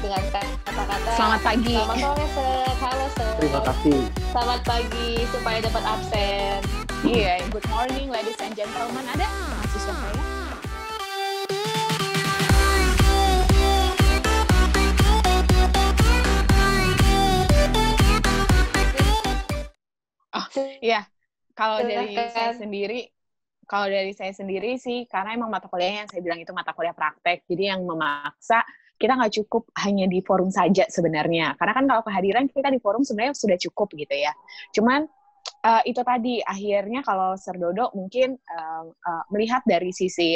dengan kata-kata Selamat pagi. Selamat sore, Sir. Halo, Sir. Terima kasih. Selamat pagi supaya dapat absen. Iya, good morning ladies and gentlemen. Ada mahasiswa saya. Oh, iya. Kalau dari saya sendiri sih, karena emang mata kuliahnya yang saya bilang itu mata kuliah praktek, jadi yang memaksa kita nggak cukup hanya di forum saja sebenarnya. Karena kan kalau kehadiran kita di forum sebenarnya sudah cukup gitu ya. Cuman itu tadi, akhirnya kalau Sir Dodo mungkin melihat dari sisi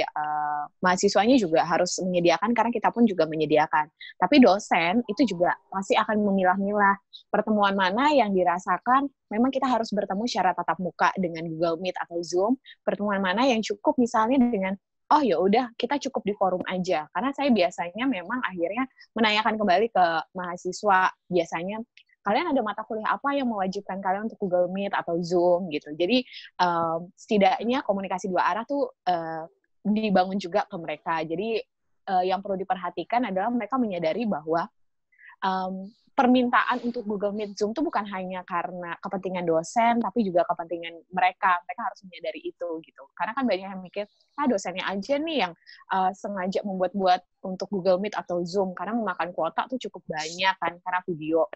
mahasiswanya juga harus menyediakan, karena kita pun juga menyediakan. Tapi dosen itu juga pasti akan memilah-milah pertemuan mana yang dirasakan memang kita harus bertemu secara tatap muka dengan Google Meet atau Zoom, pertemuan mana yang cukup misalnya dengan oh ya udah kita cukup di forum aja. Karena saya biasanya memang akhirnya menanyakan kembali ke mahasiswa, biasanya kalian ada mata kuliah apa yang mewajibkan kalian untuk Google Meet atau Zoom gitu. Jadi setidaknya komunikasi dua arah tuh dibangun juga ke mereka. Jadi yang perlu diperhatikan adalah mereka menyadari bahwa permintaan untuk Google Meet, Zoom tuh bukan hanya karena kepentingan dosen, tapi juga kepentingan mereka. Mereka harus menyadari itu gitu. Karena kan banyak yang mikir, dosennya aja nih yang sengaja membuat-buat untuk Google Meet atau Zoom, karena memakan kuota tuh cukup banyak kan, karena video.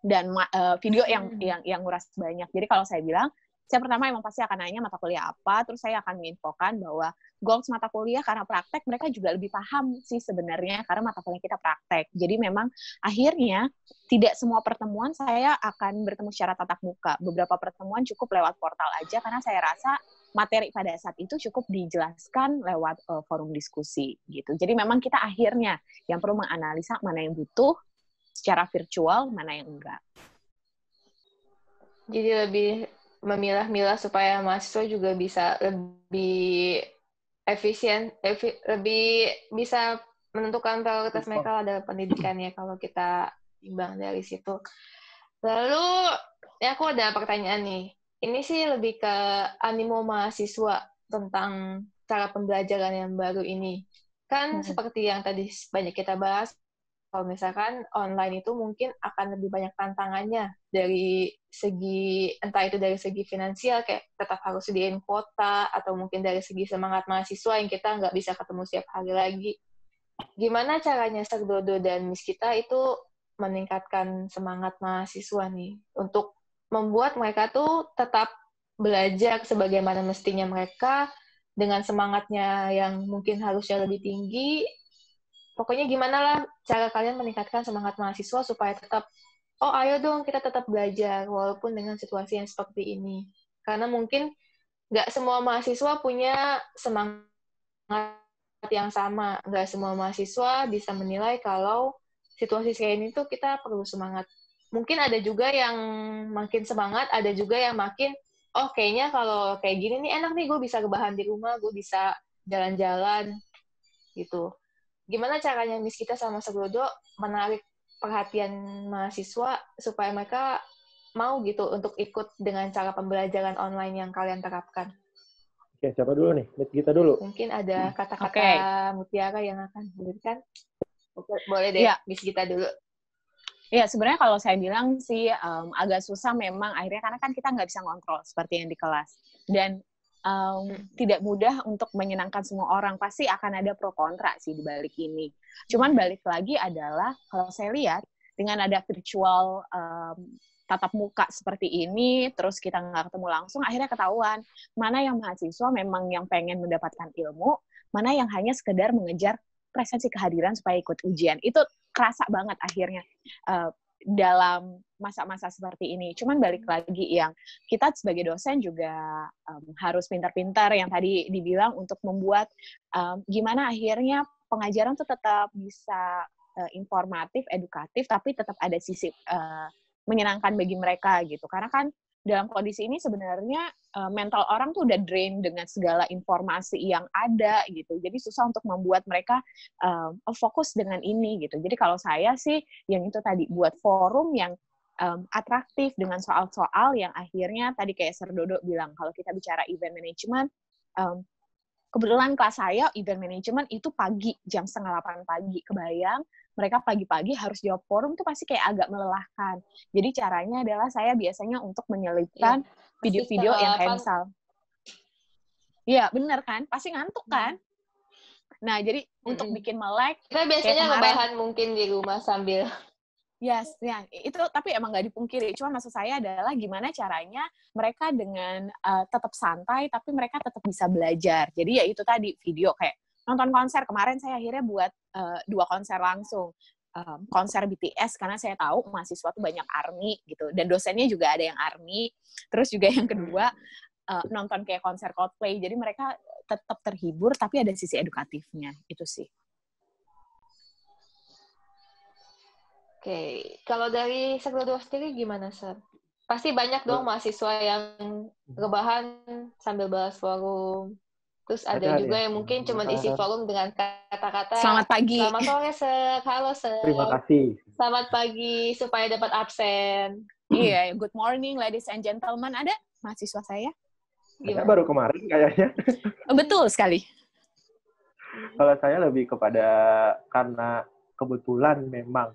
Dan video yang nguras banyak. Jadi kalau saya bilang, saya pertama emang pasti akan nanya mata kuliah apa, terus saya akan menginfokan bahwa goals mata kuliah karena praktek, mereka juga lebih paham sih sebenarnya, karena mata kuliah kita praktek. Jadi memang akhirnya tidak semua pertemuan saya akan bertemu secara tatap muka. Beberapa pertemuan cukup lewat portal aja, karena saya rasa materi pada saat itu cukup dijelaskan lewat forum diskusi gitu. Jadi memang kita akhirnya yang perlu menganalisa mana yang butuh secara virtual, mana yang enggak. Jadi lebih memilah-milah supaya mahasiswa juga bisa lebih efisien, lebih bisa menentukan prioritas mereka dalam pendidikannya kalau kita timbang dari situ. Lalu, aku ada pertanyaan nih. Ini sih lebih ke animo mahasiswa tentang cara pembelajaran yang baru ini. Kan seperti yang tadi banyak kita bahas, kalau misalkan online itu mungkin akan lebih banyak tantangannya dari segi, entah itu dari segi finansial, kayak tetap harus sediain kuota, atau mungkin dari segi semangat mahasiswa yang kita nggak bisa ketemu setiap hari lagi. Gimana caranya Sir Dodo dan Miss kita itu meningkatkan semangat mahasiswa nih, untuk membuat mereka tuh tetap belajar sebagaimana mestinya mereka, dengan semangatnya yang mungkin harusnya lebih tinggi. Pokoknya gimana lah cara kalian meningkatkan semangat mahasiswa supaya tetap, ayo dong kita tetap belajar walaupun dengan situasi yang seperti ini. Karena mungkin nggak semua mahasiswa punya semangat yang sama. Nggak semua mahasiswa bisa menilai kalau situasi kayak ini tuh kita perlu semangat. Mungkin ada juga yang makin semangat, ada juga yang makin, kayaknya kalau kayak gini nih enak nih, gue bisa rebahan di rumah, gue bisa jalan-jalan, gitu. Gimana caranya Miss kita sama Sir Dodo menarik perhatian mahasiswa supaya mereka mau gitu untuk ikut dengan cara pembelajaran online yang kalian terapkan? Oke, siapa dulu nih? Miss kita dulu. Mungkin ada kata-kata mutiara yang akan diberikan. Boleh deh, Miss kita dulu. Ya, sebenarnya kalau saya bilang sih agak susah memang akhirnya, karena kan kita nggak bisa ngontrol seperti yang di kelas. Dan tidak mudah untuk menyenangkan semua orang. Pasti akan ada pro kontra sih di balik ini. Cuman balik lagi adalah, kalau saya lihat, dengan ada virtual tatap muka seperti ini, terus kita nggak ketemu langsung, akhirnya ketahuan mana yang mahasiswa memang yang pengen mendapatkan ilmu, mana yang hanya sekedar mengejar presensi kehadiran supaya ikut ujian. Itu kerasa banget akhirnya dalam masa-masa seperti ini. Cuman balik lagi, yang kita sebagai dosen juga harus pintar-pintar yang tadi dibilang untuk membuat gimana akhirnya pengajaran tuh tetap bisa informatif, edukatif, tapi tetap ada sisi menyenangkan bagi mereka gitu. Karena kan dalam kondisi ini sebenarnya mental orang tuh udah drain dengan segala informasi yang ada gitu. Jadi susah untuk membuat mereka fokus dengan ini gitu. Jadi kalau saya sih yang itu tadi, buat forum yang atraktif dengan soal-soal yang akhirnya tadi kayak Sir Dodo bilang, kalau kita bicara event management, kebetulan kelas saya event management itu pagi, jam 7:30 pagi. Kebayang mereka pagi-pagi harus jawab forum tuh pasti kayak agak melelahkan. Jadi caranya adalah saya biasanya untuk menyelipkan video-video yang kayak misal. Iya, bener kan? Pasti ngantuk kan? Nah, jadi untuk bikin melek, kita biasanya rebahan mungkin di rumah sambil. Yes, ya itu tapi emang nggak dipungkiri. Cuma maksud saya adalah gimana caranya mereka dengan tetap santai, tapi mereka tetap bisa belajar. Jadi ya itu tadi video kayak nonton konser. Kemarin saya akhirnya buat 2 konser langsung. Konser BTS karena saya tahu mahasiswa tuh banyak ARMY gitu. Dan dosennya juga ada yang ARMY. Terus juga yang kedua nonton kayak konser Coldplay. Jadi mereka tetap terhibur tapi ada sisi edukatifnya. Itu sih. Oke, kalau dari Sektor 2 sendiri gimana, Sir? Pasti banyak dong mahasiswa yang rebahan sambil bahas forum. Terus ada juga yang mungkin cuma isi forum dengan kata-kata selamat pagi. Selamat sore, Sir. Halo, Sir. Terima kasih. Selamat pagi supaya dapat absen. Iya, good morning ladies and gentlemen. Ada mahasiswa saya? Saya baru kemarin kayaknya. Betul sekali. Kalau saya lebih kepada karena kebetulan memang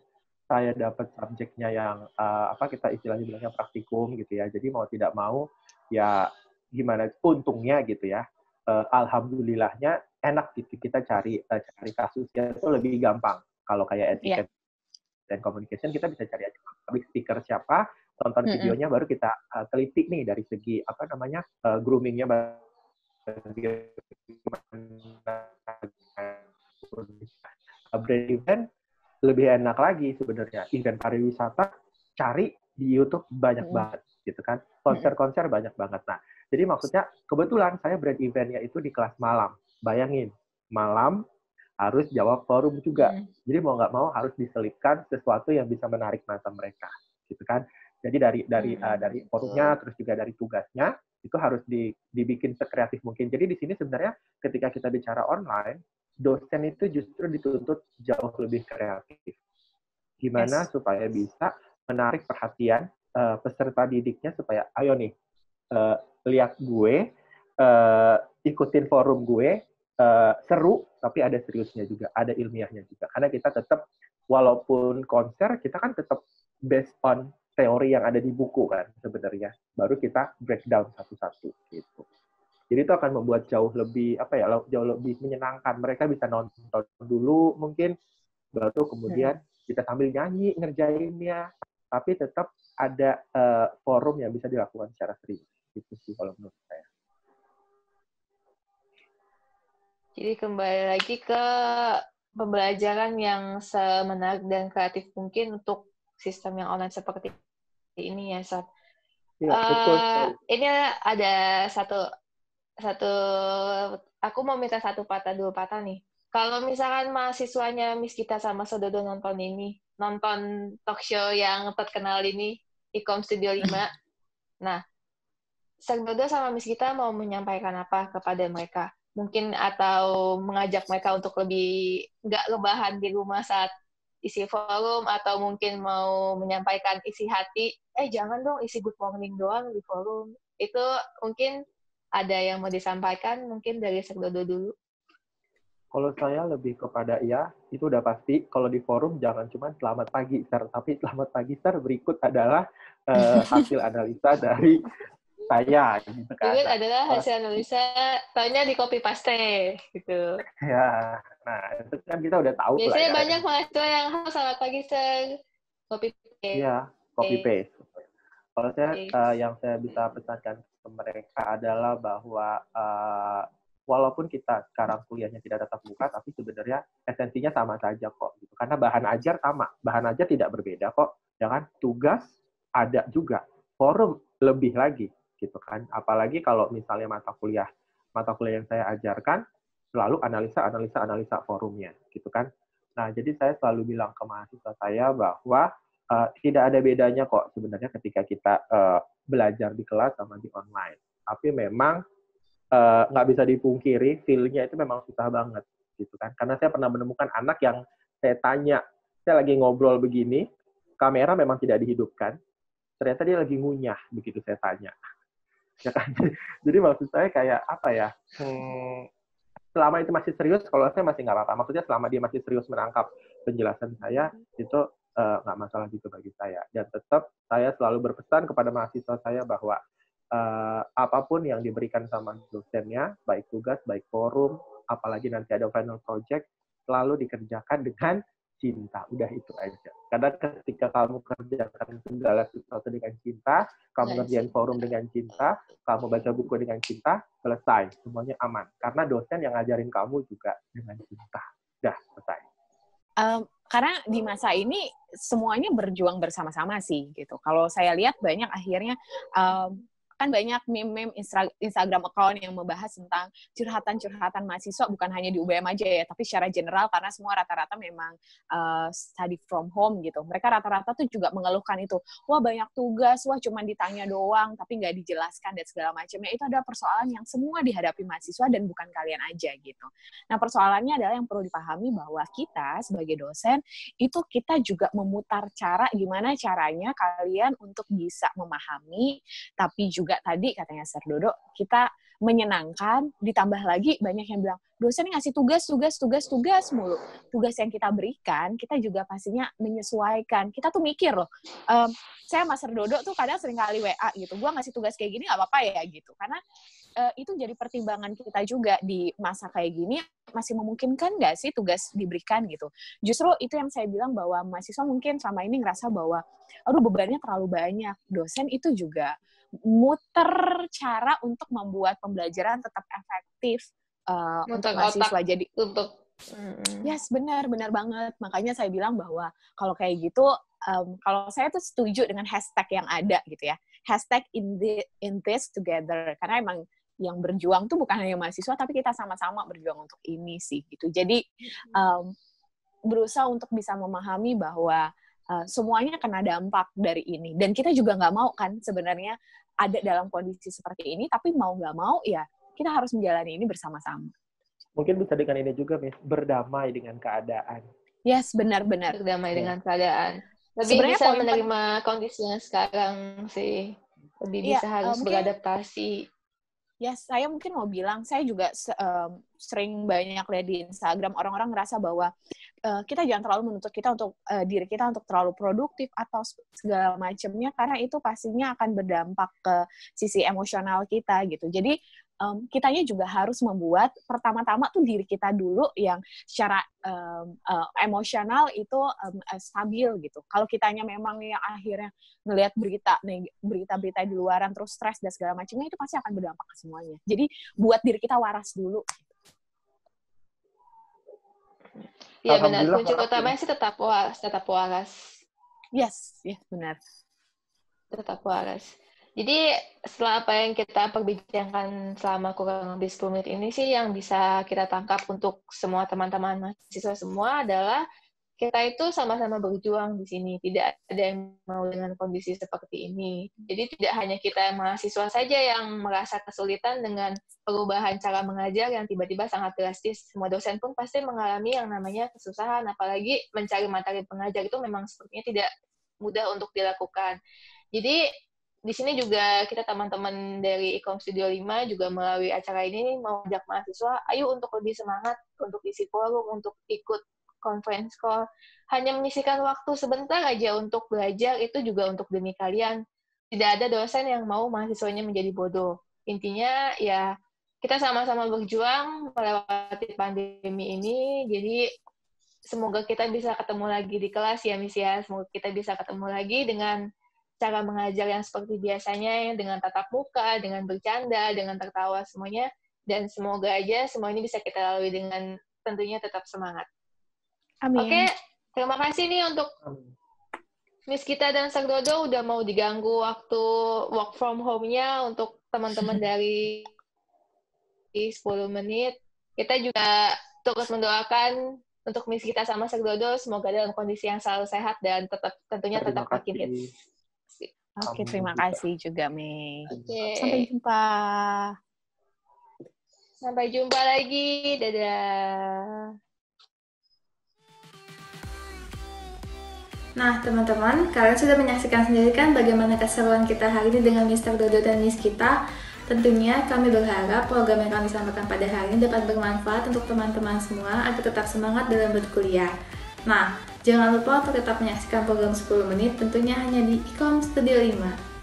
saya dapat subjeknya yang kita istilahnya bilangnya praktikum gitu ya. Jadi mau tidak mau ya gimana untungnya gitu ya. Alhamdulillahnya enak gitu kita cari kasusnya itu lebih gampang. Kalau kayak etiket dan communication kita bisa cari aja public speaker siapa, tonton videonya baru kita teliti nih dari segi groomingnya brand event lebih enak lagi sebenarnya. Event pariwisata cari di YouTube banyak banget gitu kan. Konser-konser banyak banget. Nah, jadi maksudnya kebetulan saya brand eventnya itu di kelas malam. Bayangin, malam harus jawab forum juga. Jadi mau nggak mau harus diselipkan sesuatu yang bisa menarik mata mereka, gitu kan. Jadi dari forumnya terus juga dari tugasnya itu harus dibikin sekreatif mungkin. Jadi di sini sebenarnya ketika kita bicara online, dosen itu justru dituntut jauh lebih kreatif. Gimana supaya bisa menarik perhatian peserta didiknya supaya ayo nih lihat gue, ikutin forum gue, seru tapi ada seriusnya juga, ada ilmiahnya juga. Karena kita tetap walaupun konser kita kan tetap based on teori yang ada di buku kan sebenarnya. Baru kita breakdown satu-satu gitu. Jadi itu akan membuat jauh lebih menyenangkan. Mereka bisa nonton dulu mungkin, baru kemudian kita sambil nyanyi ngerjainnya, tapi tetap ada forum yang bisa dilakukan secara serius. Itu sih kalau menurut saya. Jadi kembali lagi ke pembelajaran yang semenarik dan kreatif mungkin untuk sistem yang online seperti ini ya, Sat. Ya, betul. Ini ada satu aku mau minta 1 patah 2 patah nih. Kalau misalkan mahasiswanya Miss kita sama Sododo nonton talk show yang terkenal ini, Ikom Studio 5. Nah, Sododo sama Miss kita mau menyampaikan apa kepada mereka? Mungkin atau mengajak mereka untuk lebih nggak rebahan di rumah saat isi forum, atau mungkin mau menyampaikan isi hati, jangan dong isi good morning doang di forum. Itu mungkin ada yang mau disampaikan mungkin dari Sekdodo dulu? Kalau saya lebih kepada itu udah pasti. Kalau di forum jangan cuma selamat pagi, Sir. Tapi selamat pagi, Sir, berikut adalah hasil analisa dari saya. Gitu kan. Berikut adalah hasil analisa, taunya di copy paste gitu. Ya, nah itu kan kita udah tahu. Biasanya banyak mahasiswa yang selamat pagi, Sir. Copy paste. Iya, copy paste. Kalau saya yang saya bisa pesankan ke mereka adalah bahwa walaupun kita sekarang kuliahnya tidak tatap muka, tapi sebenarnya esensinya sama saja kok. Gitu. Karena bahan ajar sama, bahan ajar tidak berbeda kok. Ya kan? Tugas ada juga, forum lebih lagi, gitu kan. Apalagi kalau misalnya mata kuliah yang saya ajarkan selalu analisa forumnya, gitu kan. Nah, jadi saya selalu bilang ke mahasiswa saya bahwa tidak ada bedanya kok sebenarnya ketika kita belajar di kelas sama di online. Tapi memang nggak bisa dipungkiri, feel-nya itu memang susah banget, gitu kan. Karena saya pernah menemukan anak yang saya tanya, saya lagi ngobrol begini, kamera memang tidak dihidupkan, ternyata dia lagi ngunyah begitu saya tanya. Ya kan? Jadi maksud saya kayak apa ya? selama itu masih serius, kalau saya masih nggak apa-apa. Maksudnya selama dia masih serius menangkap penjelasan saya, itu nggak masalah gitu bagi saya. Dan tetap saya selalu berpesan kepada mahasiswa saya bahwa apapun yang diberikan sama dosennya, baik tugas, baik forum, apalagi nanti ada final project, selalu dikerjakan dengan cinta. Udah itu aja. Karena ketika kamu kerjakan segala sesuatu dengan cinta, kamu ngerjain forum dengan cinta, kamu baca buku dengan cinta, selesai. Semuanya aman. Karena dosen yang ngajarin kamu juga dengan cinta. Udah, selesai. Karena di masa ini semuanya berjuang bersama-sama sih gitu. Kalau saya lihat banyak akhirnya kan banyak meme Instagram account yang membahas tentang curhatan-curhatan mahasiswa, bukan hanya di UBM aja ya, tapi secara general karena semua rata-rata memang study from home gitu. Mereka rata-rata tuh juga mengeluhkan itu. Wah banyak tugas, wah cuma ditanya doang, tapi nggak dijelaskan dan segala macamnya. Itu adalah persoalan yang semua dihadapi mahasiswa dan bukan kalian aja gitu. Nah persoalannya adalah yang perlu dipahami bahwa kita sebagai dosen, itu kita juga memutar cara gimana caranya kalian untuk bisa memahami, tapi juga tadi katanya Sir Dodo, kita menyenangkan, ditambah lagi banyak yang bilang, dosen ngasih tugas mulu. Tugas yang kita berikan, kita juga pastinya menyesuaikan. Kita tuh mikir loh, saya sama Sir Dodo tuh kadang sering kali WA gitu, gua ngasih tugas kayak gini nggak apa-apa ya gitu. Karena itu jadi pertimbangan kita juga di masa kayak gini, masih memungkinkan nggak sih tugas diberikan gitu. Justru itu yang saya bilang bahwa mahasiswa mungkin selama ini ngerasa bahwa, aduh bebannya terlalu banyak. Dosen itu juga muter cara untuk membuat pembelajaran tetap efektif untuk mahasiswa. Jadi yes, benar banget. Makanya saya bilang bahwa kalau kayak gitu, kalau saya tuh setuju dengan hashtag yang ada gitu ya, hashtag in this together, karena emang yang berjuang tuh bukan hanya mahasiswa, tapi kita sama-sama berjuang untuk ini sih gitu. Jadi berusaha untuk bisa memahami bahwa semuanya kena dampak dari ini. Dan kita juga nggak mau kan sebenarnya ada dalam kondisi seperti ini, tapi mau nggak mau ya kita harus menjalani ini bersama-sama. Mungkin bisa dengan ini juga, Miss, berdamai dengan keadaan. Yes, benar. Berdamai dengan keadaan. Lebih sebenarnya bisa menerima kondisinya sekarang sih. Lebih bisa harus beradaptasi. Ya, saya mungkin mau bilang, saya juga sering banyak lihat di Instagram, orang-orang ngerasa bahwa kita jangan terlalu menuntut kita untuk diri kita untuk terlalu produktif atau segala macamnya, karena itu pastinya akan berdampak ke sisi emosional kita gitu. Jadi kitanya juga harus membuat pertama-tama tuh diri kita dulu yang secara emosional itu stabil gitu. Kalau kitanya memang yang akhirnya ngelihat berita-berita di luaran terus stres dan segala macamnya, itu pasti akan berdampak ke semuanya. Jadi buat diri kita waras dulu. Iya benar. Kunci utamanya sih tetap waras. Yes, benar. Tetap waras. Jadi setelah apa yang kita perbincangkan selama kurang lebih 10 menit ini sih, yang bisa kita tangkap untuk semua teman-teman mahasiswa semua adalah kita itu sama-sama berjuang di sini. Tidak ada yang mau dengan kondisi seperti ini. Jadi tidak hanya kita mahasiswa saja yang merasa kesulitan dengan perubahan cara mengajar yang tiba-tiba sangat drastis. Semua dosen pun pasti mengalami yang namanya kesusahan, apalagi mencari materi pengajar itu memang sepertinya tidak mudah untuk dilakukan. Jadi di sini juga kita teman-teman dari IKOM Studio 5 juga melalui acara ini mau ajak mahasiswa, ayo untuk lebih semangat, untuk isi forum, untuk ikut conference call. Hanya menyisihkan waktu sebentar aja untuk belajar, itu juga untuk demi kalian. Tidak ada dosen yang mau mahasiswanya menjadi bodoh. Intinya ya kita sama-sama berjuang melewati pandemi ini, jadi semoga kita bisa ketemu lagi di kelas ya, Miss ya. Semoga kita bisa ketemu lagi dengan cara mengajar yang seperti biasanya, dengan tatap muka, dengan bercanda, dengan tertawa semuanya, dan semoga aja semua ini bisa kita lalui dengan tentunya tetap semangat. Amin. Oke, terima kasih nih untuk Miss Gita dan Sir Dodo udah mau diganggu waktu work from home-nya untuk teman-teman dari 10 menit. Kita juga terus mendoakan untuk Miss Gita sama Sir Dodo semoga dalam kondisi yang selalu sehat dan tentunya tetap makin hits. Oke, terima kasih juga, Mei. Oke. Sampai jumpa lagi. Dadah. Nah, teman-teman, kalian sudah menyaksikan sendiri kan bagaimana keseruan kita hari ini dengan Mr. Dodo dan Miss Gita. Tentunya kami berharap program yang kami sampaikan pada hari ini dapat bermanfaat untuk teman-teman semua agar tetap semangat dalam berkuliah. Nah, jangan lupa untuk tetap menyaksikan program 10 menit tentunya hanya di Ikom Studio 5.